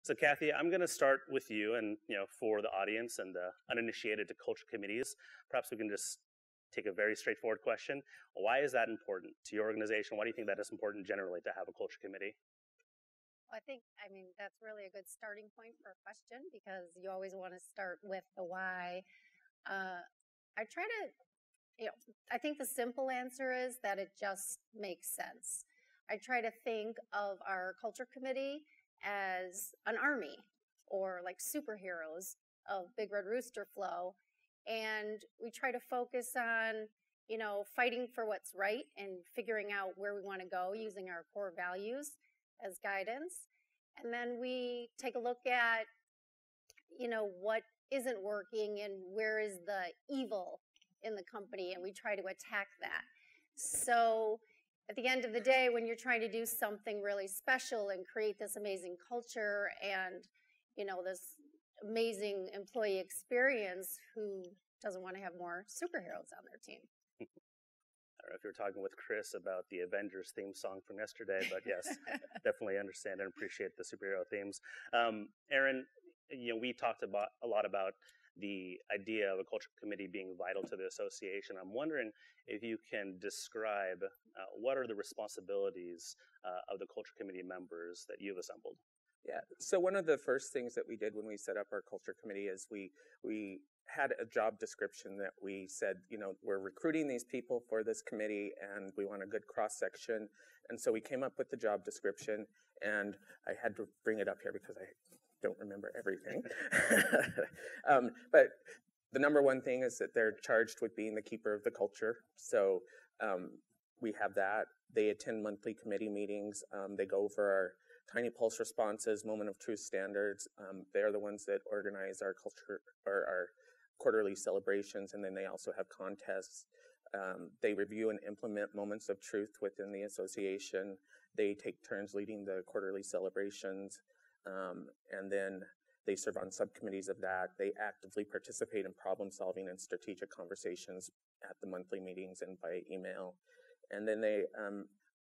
So Kathy, I'm going to start with you, and for the audience and the uninitiated to culture committees, perhaps we can just take a very straightforward question. Why is that important to your organization? Why do you think that is important generally to have a culture committee? Well, I mean, that's really a good starting point for a question, because you always want to start with the why. I try to, I think the simple answer is that it just makes sense. I try to think of our culture committee as an army, or like superheroes of Big Red Rooster Flow. And we try to focus on, fighting for what's right and figuring out where we want to go using our core values as guidance. And then we take a look at, what isn't working and where is the evil in the company, and we try to attack that. So at the end of the day, when you're trying to do something really special and create this amazing culture and, this amazing employee experience, who doesn't want to have more superheroes on their team? I don't know if you were talking with Chris about the Avengers theme song from yesterday, but yes, definitely understand and appreciate the superhero themes. Aaron, we talked a lot about the idea of a culture committee being vital to the association. I'm wondering if you can describe what are the responsibilities of the culture committee members that you've assembled? Yeah, so one of the first things that we did when we set up our culture committee is we had a job description that we said, we're recruiting these people for this committee and we want a good cross-section. And so we came up with the job description, and I had to bring it up here because I don't remember everything. But the number one thing is that they're charged with being the keeper of the culture. So we have that. They attend monthly committee meetings. They go over our Tiny Pulse responses, Moment of Truth standards. They're the ones that organize our culture or our quarterly celebrations, and then they also have contests. They review and implement Moments of Truth within the association. They take turns leading the quarterly celebrations, and then they serve on subcommittees of that. They actively participate in problem solving and strategic conversations at the monthly meetings and by email. And then they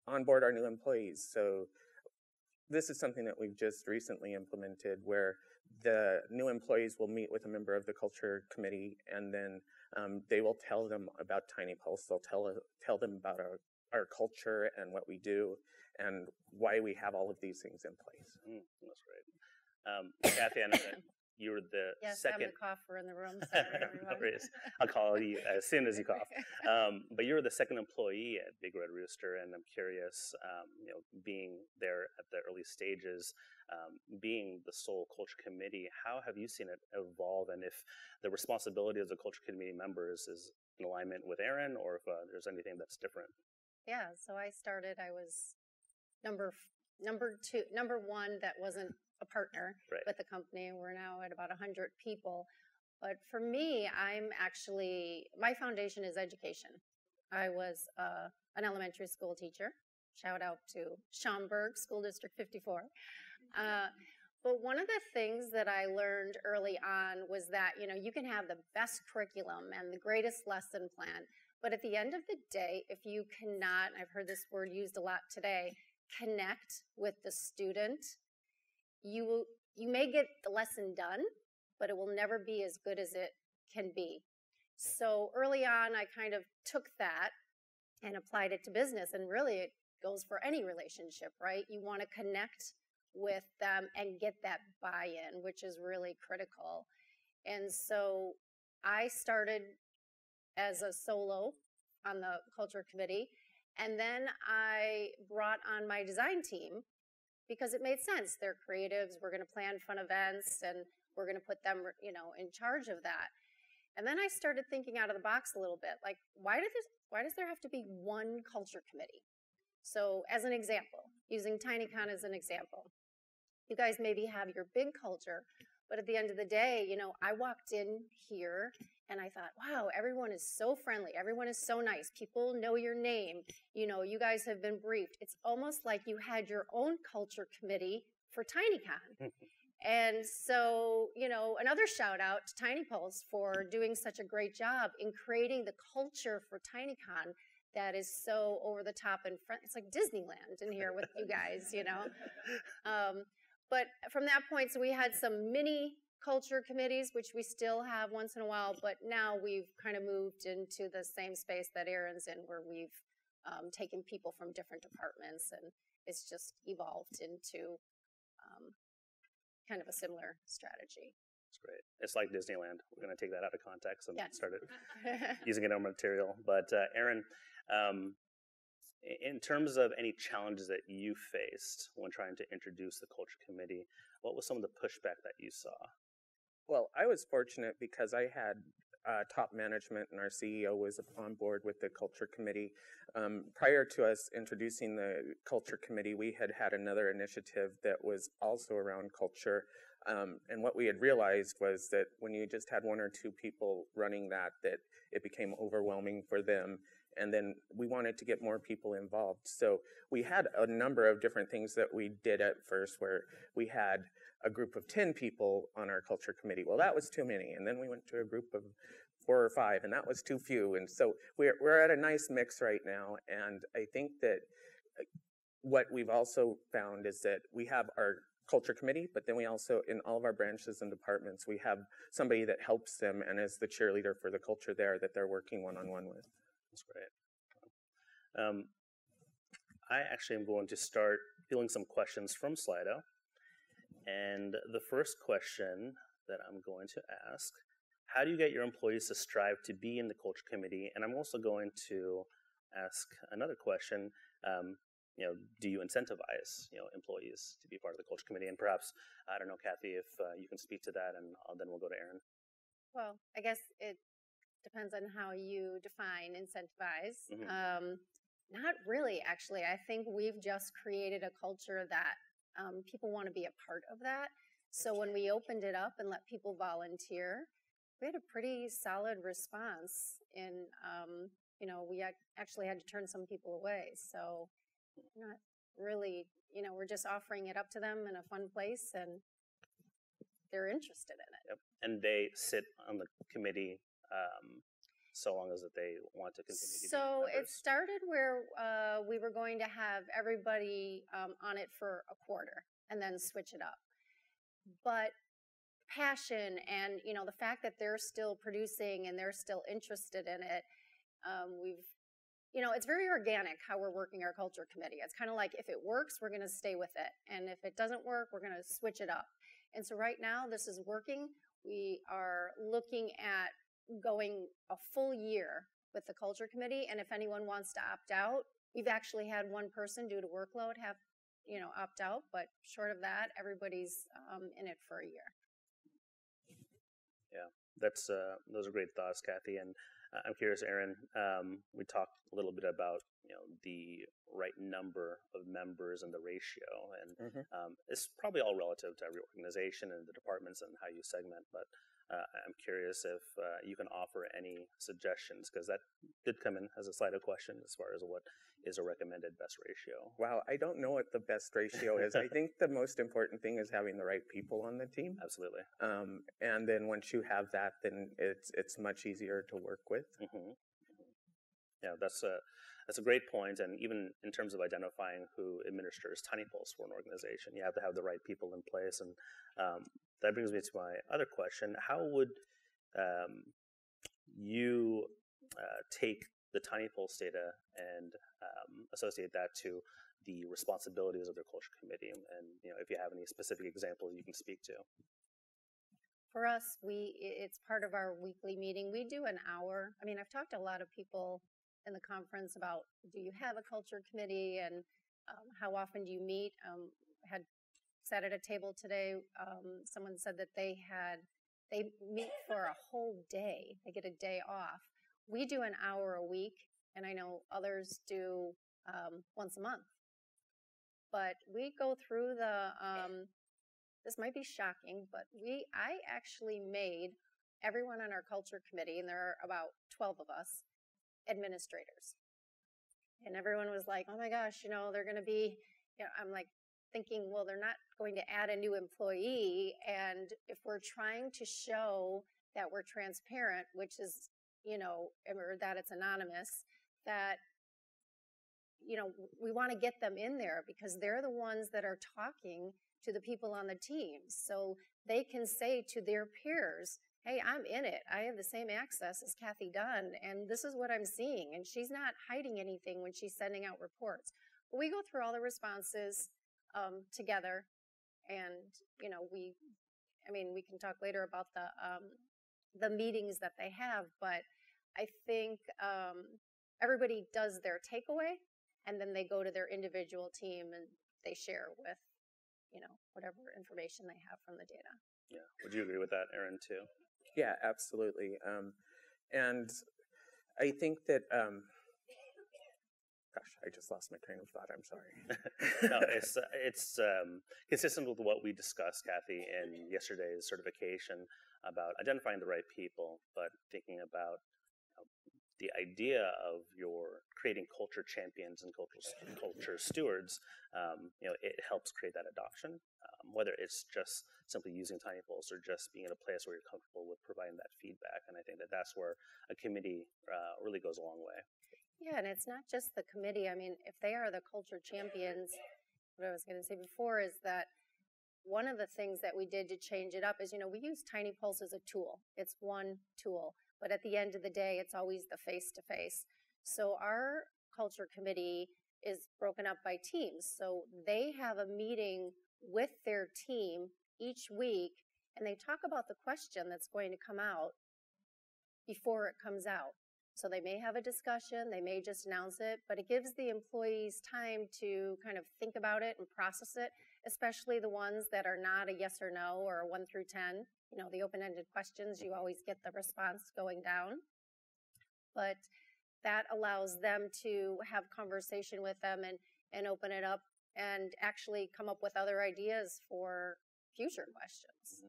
onboard our new employees. So this is something that we've just recently implemented, where the new employees will meet with a member of the culture committee, and then they will tell them about Tiny Pulse. They'll tell them about our culture and what we do and why we have all of these things in place. That's great. Kathy, I know that you were the second. Yes, I'm the cougher in the room. Sorry, everyone. No worries. I'll call you as soon as you cough. But you were the second employee at Big Red Rooster, and I'm curious, being there at the early stages, being the sole culture committee, how have you seen it evolve, and if the responsibility of the culture committee members is in alignment with Aaron, or if there's anything that's different? Yeah, so I was number one that wasn't a partner with the company. We're now at about 100 people. But for me, my foundation is education. I was an elementary school teacher. Shout out to Schaumburg, School District 54. But one of the things that I learned early on was that, you can have the best curriculum and the greatest lesson plan, but at the end of the day, if you cannot, I've heard this word used a lot today, connect with the student, you may get the lesson done, but it will never be as good as it can be. So early on, I kind of took that and applied it to business, and really it goes for any relationship, right? You want to connect with them and get that buy-in, which is really critical. And so I started as a solo on the culture committee, and then I brought on my design team because it made sense. They're creatives. We're going to plan fun events, and we're going to put them, in charge of that. And then I started thinking out of the box a little bit, like, why does there have to be one culture committee? So as an example, using TINYcon as an example, you guys maybe have your big culture, but at the end of the day, I walked in here and I thought, wow, everyone is so friendly. Everyone is so nice. People know your name. You guys have been briefed. It's almost like you had your own culture committee for TINYcon. And so, another shout out to Tiny Pulse for doing such a great job in creating the culture for TINYcon that is so over the top and front. It's like Disneyland in here with you guys, But from that point, so we had some mini culture committees, which we still have once in a while, but now we've kind of moved into the same space that Erin's in, where we've taken people from different departments, and it's just evolved into kind of a similar strategy. That's great. It's like Disneyland. We're going to take that out of context and start it using it on material. But Erin, in terms of any challenges that you faced when trying to introduce the Culture Committee, what was some of the pushback that you saw? Well, I was fortunate because I had top management, and our CEO was on board with the Culture Committee. Prior to us introducing the Culture Committee, we had another initiative that was also around culture. And what we had realized was that when you just had one or two people running that it became overwhelming for them. And then we wanted to get more people involved. So we had a number of different things that we did at first, where we had a group of 10 people on our Culture Committee. Well, that was too many. And then we went to a group of 4 or 5, and that was too few. And so we're at a nice mix right now. And I think that what we've also found is that we have our Culture Committee, but then we also, in all of our branches and departments, we have somebody that helps them and is the cheerleader for the culture there that they're working one-on-one with. That's great. I actually am going to start fielding some questions from Slido. And the first question that I'm going to ask, how do you get your employees to strive to be in the Culture Committee? And I'm also going to ask another question, do you incentivize, employees to be part of the Culture Committee? And perhaps, I don't know, Kathy, if you can speak to that, and then we'll go to Erin. Well, I guess it depends on how you define incentivize. Mm-hmm. Not really, actually. I think we've just created a culture that people want to be a part of that. So when we opened it up and let people volunteer, we had a pretty solid response. We actually had to turn some people away. So not really, we're just offering it up to them in a fun place, and they're interested in it. Yep. And they sit on the committee so long as that they want to continue to be members. It started where we were going to have everybody on it for a quarter and then switch it up. But passion and, the fact that they're still producing and they're still interested in it, it's very organic how we're working our Culture Committee. It's kind of like, if it works, we're going to stay with it. And if it doesn't work, we're going to switch it up. And so right now, this is working. We are looking at going a full year with the Culture Committee. And if anyone wants to opt out, we've actually had one person due to workload have, opt out. But short of that, everybody's in it for a year. Yeah, those are great thoughts, Kathy. And I'm curious, Erin, we talked a little bit about, the right number of members and the ratio. And it's probably all relative to every organization and the departments and how you segment. But I'm curious if you can offer any suggestions, because that did come in as a Slido question as far as what is a recommended best ratio. Wow, I don't know what the best ratio is. I think the most important thing is having the right people on the team. Absolutely. And then once you have that, then it's much easier to work with. Mm-hmm. Yeah, that's a great point. And even in terms of identifying who administers TINYpulse for an organization, you have to have the right people in place. And that brings me to my other question. How would you take the TINYpulse data and associate that to the responsibilities of their Culture Committee? And if you have any specific examples you can speak to. For us, it's part of our weekly meeting. We do an hour. I mean, I've talked to a lot of people in the conference about, do you have a Culture Committee, and how often do you meet? Had sat at a table today. Someone said that they meet for a whole day. They get a day off. We do an hour a week, and I know others do once a month. But we go through this might be shocking, but I actually made everyone on our Culture Committee, and there are about 12 of us, administrators. And everyone was like, oh my gosh, they're going to be, I'm like thinking, well, they're not going to add a new employee. And if we're trying to show that we're transparent, which is, or that it's anonymous, that, we want to get them in there, because they're the ones that are talking to the people on the teams, so they can say to their peers, hey, I'm in it. I have the same access as Kathy Dunne, and this is what I'm seeing. And she's not hiding anything when she's sending out reports. But we go through all the responses together, and we can talk later about the meetings that they have. But I think everybody does their takeaway, and then they go to their individual team and they share with whatever information they have from the data. Yeah. Would you agree with that, Erin, too? Yeah, absolutely. And I think that, gosh, I just lost my train of thought. I'm sorry. No, it's consistent with what we discussed, Kathy, in yesterday's certification about identifying the right people, but thinking about the idea of your creating culture champions and culture stewards. It helps create that adoption, whether it's just simply using TINYpulse or just being in a place where you're comfortable with providing that feedback. And I think that that's where a committee really goes a long way. Yeah, and it's not just the committee. I mean, if they are the culture champions, what I was going to say before is that one of the things that we did to change it up is, we use TINYpulse as a tool. It's one tool. But at the end of the day, it's always the face-to-face. So our culture committee is broken up by teams. So they have a meeting with their team each week, and they talk about the question that's going to come out before it comes out. So they may have a discussion, they may just announce it, but it gives the employees time to kind of think about it and process it, especially the ones that are not a yes or no or a 1 through 10. The open-ended questions, you always get the response going down. But that allows them to have conversation with them and open it up and actually come up with other ideas for future questions.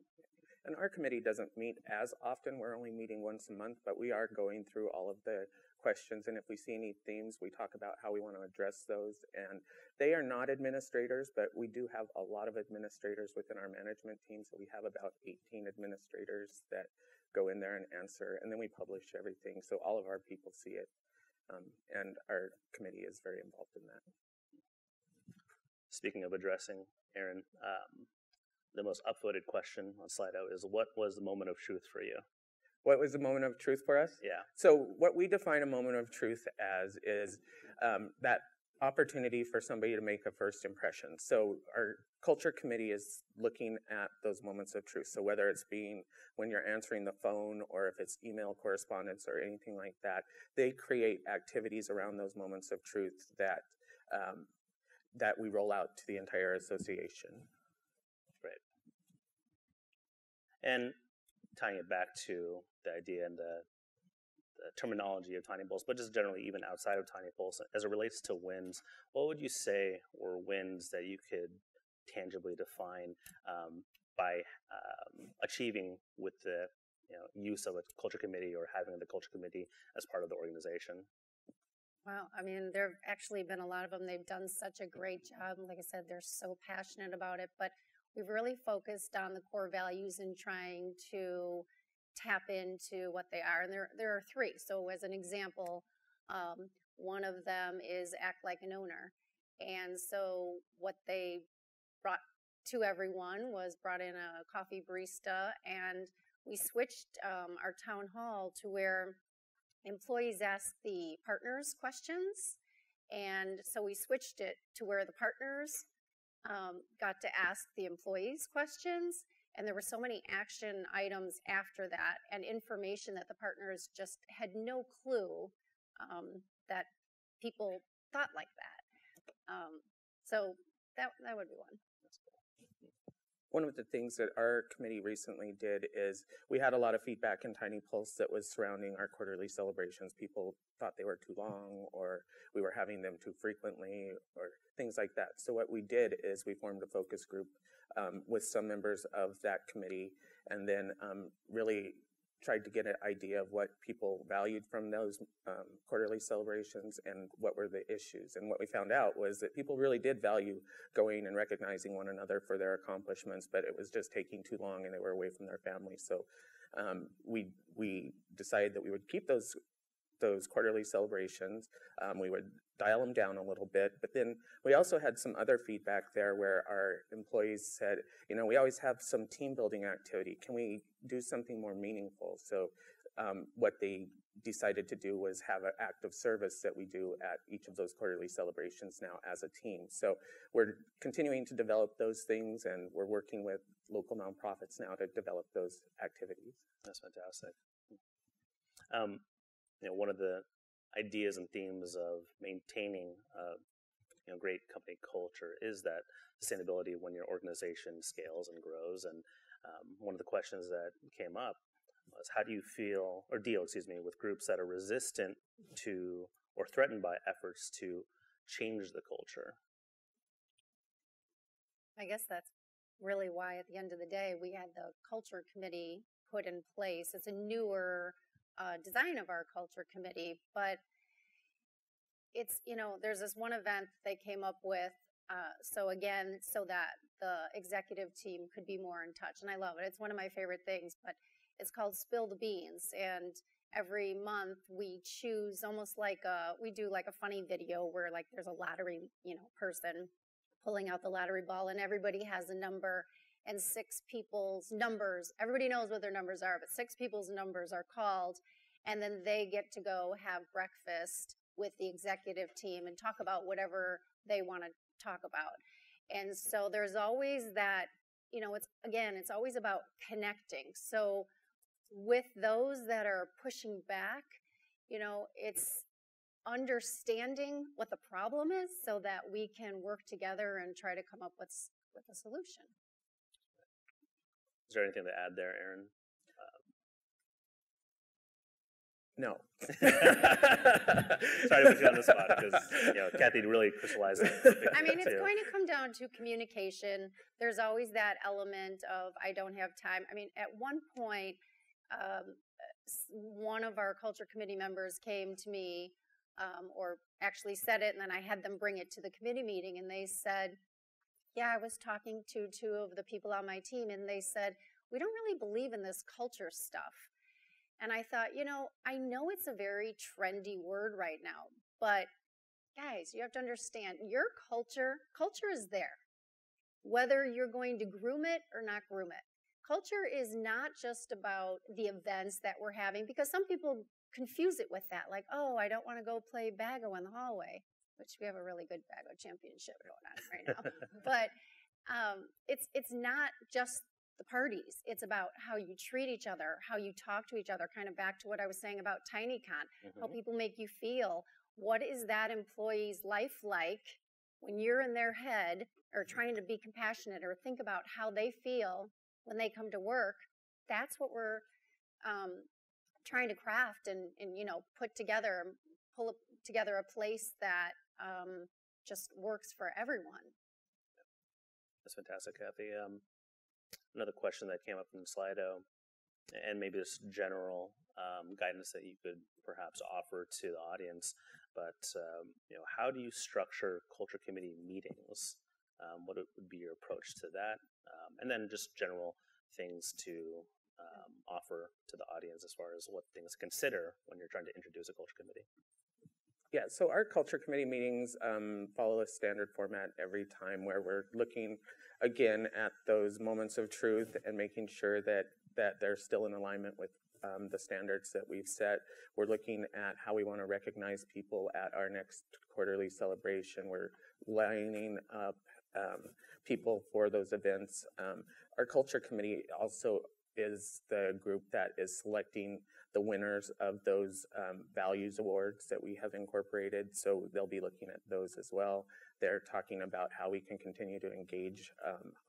And our committee doesn't meet as often. We're only meeting once a month, but we are going through all of the questions. And if we see any themes, we talk about how we want to address those. And they are not administrators, but we do have a lot of administrators within our management team. So we have about 18 administrators that go in there and answer. And then we publish everything. So all of our people see it. And our committee is very involved in that. Speaking of addressing, Erin, the most upvoted question on Slido is, what was the moment of truth for you? What was the moment of truth for us? Yeah. So what we define a moment of truth as is that opportunity for somebody to make a first impression. So our culture committee is looking at those moments of truth. So whether it's being when you're answering the phone or if it's email correspondence or anything like that, they create activities around those moments of truth that that we roll out to the entire association. Right. And tying it back to the idea and the terminology of TINYpulse, but just generally even outside of TINYpulse, as it relates to wins, what would you say were wins that you could tangibly define by achieving with the use of a culture committee or having the culture committee as part of the organization? Well, I mean, there have actually been a lot of them. They've done such a great job. Like I said, they're so passionate about it, but we've really focused on the core values and trying to tap into what they are. And there are 3. So as an example, one of them is act like an owner. And so what they brought to everyone was brought in a coffee barista, and we switched our town hall to where employees ask the partners questions. And so we switched it to where the partners got to ask the employees questions. And there were so many action items after that and information that the partners just had no clue that people thought like that. So that would be one. One of the things that our committee recently did is we had a lot of feedback in TINYpulse that was surrounding our quarterly celebrations. People thought they were too long, or we were having them too frequently, or things like that. So what we did is we formed a focus group with some members of that committee, and then really tried to get an idea of what people valued from those quarterly celebrations and what were the issues. And what we found out was that people really did value going and recognizing one another for their accomplishments, but it was just taking too long and they were away from their families. So we decided that we would keep those those quarterly celebrations. We would dial them down a little bit, but then we also had some other feedback there where our employees said, we always have some team building activity. Can we do something more meaningful? So what they decided to do was have an act of service that we do at each of those quarterly celebrations now as a team. So we're continuing to develop those things, and we're working with local nonprofits now to develop those activities. That's fantastic. One of the ideas and themes of maintaining great company culture is that sustainability when your organization scales and grows. And one of the questions that came up was, how do you feel, or deal, with groups that are resistant to or threatened by efforts to change the culture? I guess that's really why at the end of the day we had the culture committee put in place. It's a newer design of our culture committee, but it's, there's this one event they came up with, so that the executive team could be more in touch, and I love it. It's one of my favorite things, but it's called Spill the Beans, and every month we choose almost like we do like a funny video where like there's a lottery, person pulling out the lottery ball, and everybody has a number, and 6 people's numbers, everybody knows what their numbers are, but 6 people's numbers are called, and then they get to go have breakfast with the executive team and talk about whatever they want to talk about. And so there's always that, it's always about connecting. So with those that are pushing back, it's understanding what the problem is so that we can work together and try to come up with a solution. Is there anything to add there, Erin? No. Sorry to put you on the spot because Kathy really crystallized it. I mean, it's going to come down to communication. There's always that element of I don't have time. I mean, at one point, one of our culture committee members came to me, or actually said it, and then I had them bring it to the committee meeting, and they said, yeah, I was talking to 2 of the people on my team, and they said, we don't really believe in this culture stuff. And I thought, I know it's a very trendy word right now, but guys, you have to understand your culture is there, whether you're going to groom it or not groom it. Culture is not just about the events that we're having, because some people confuse it with that, like, oh, I don't want to go play Bago in the hallway, which we have a really good Bago championship going on right now. But it's not just the parties. It's about how you treat each other, how you talk to each other, kind of back to what I was saying about TINYcon, how people make you feel. What is that employee's life like when you're in their head, or trying to be compassionate or think about how they feel when they come to work? That's what we're trying to craft and put together, pull together a place that just works for everyone. That's fantastic, Kathy. Another question that came up from Slido, and maybe this general guidance that you could perhaps offer to the audience, but how do you structure culture committee meetings? What would be your approach to that? And then just general things to offer to the audience as far as what things to consider when you're trying to introduce a culture committee. Yeah, so our culture committee meetings follow a standard format every time, where we're looking again at those moments of truth and making sure that they're still in alignment with the standards that we've set. We're looking at how we want to recognize people at our next quarterly celebration. We're lining up people for those events. Our culture committee also is the group that is selecting the winners of those values awards that we have incorporated. So they'll be looking at those as well. They're talking about how we can continue to engage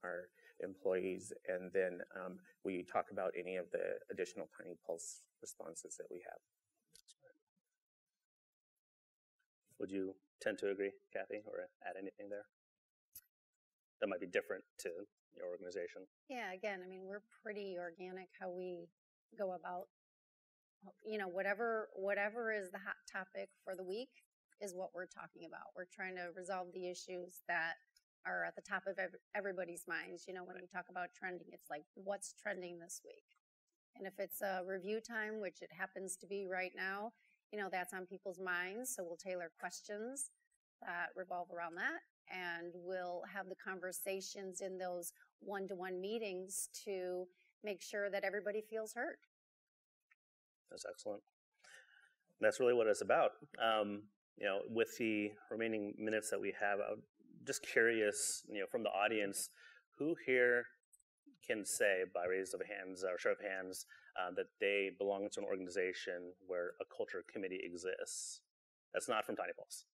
our employees, and then we talk about any of the additional Tiny Pulse responses that we have. Would you tend to agree, Kathy, or add anything there that might be different to your organization? Yeah, again, I mean, we're pretty organic how we go about, whatever is the hot topic for the week is what we're talking about. We're trying to resolve the issues that are at the top of everybody's minds. When we talk about trending, it's like, what's trending this week? And if it's a review time, which it happens to be right now, that's on people's minds. So we'll tailor questions that revolve around that. And we'll have the conversations in those one-to-one meetings to make sure that everybody feels heard. That's excellent. That's really what it's about. With the remaining minutes that we have, I'm just curious, from the audience, who here can say by raise of hands or show of hands that they belong to an organization where a culture committee exists? That's not from Tiny Pulse.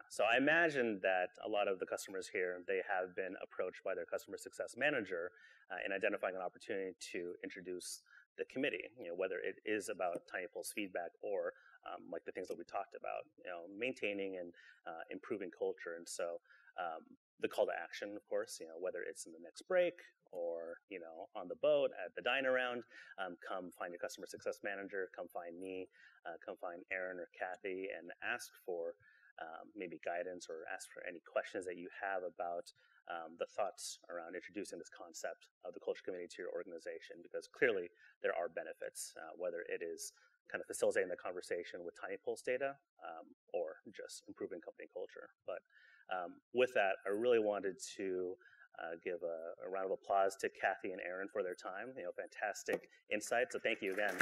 So I imagine that a lot of the customers here, they have been approached by their customer success manager in identifying an opportunity to introduce the committee, whether it is about Tiny Pulse feedback or like the things that we talked about, maintaining and improving culture. And so the call to action, of course, whether it's in the next break or, on the boat, at the dine around, come find your customer success manager, come find me, come find Aaron or Kathy and ask for maybe guidance or ask for any questions that you have about the thoughts around introducing this concept of the culture committee to your organization, because clearly there are benefits, whether it is kind of facilitating the conversation with Tiny Pulse data or just improving company culture. But with that, I really wanted to give a round of applause to Kathy and Aaron for their time. Fantastic insight. So thank you again.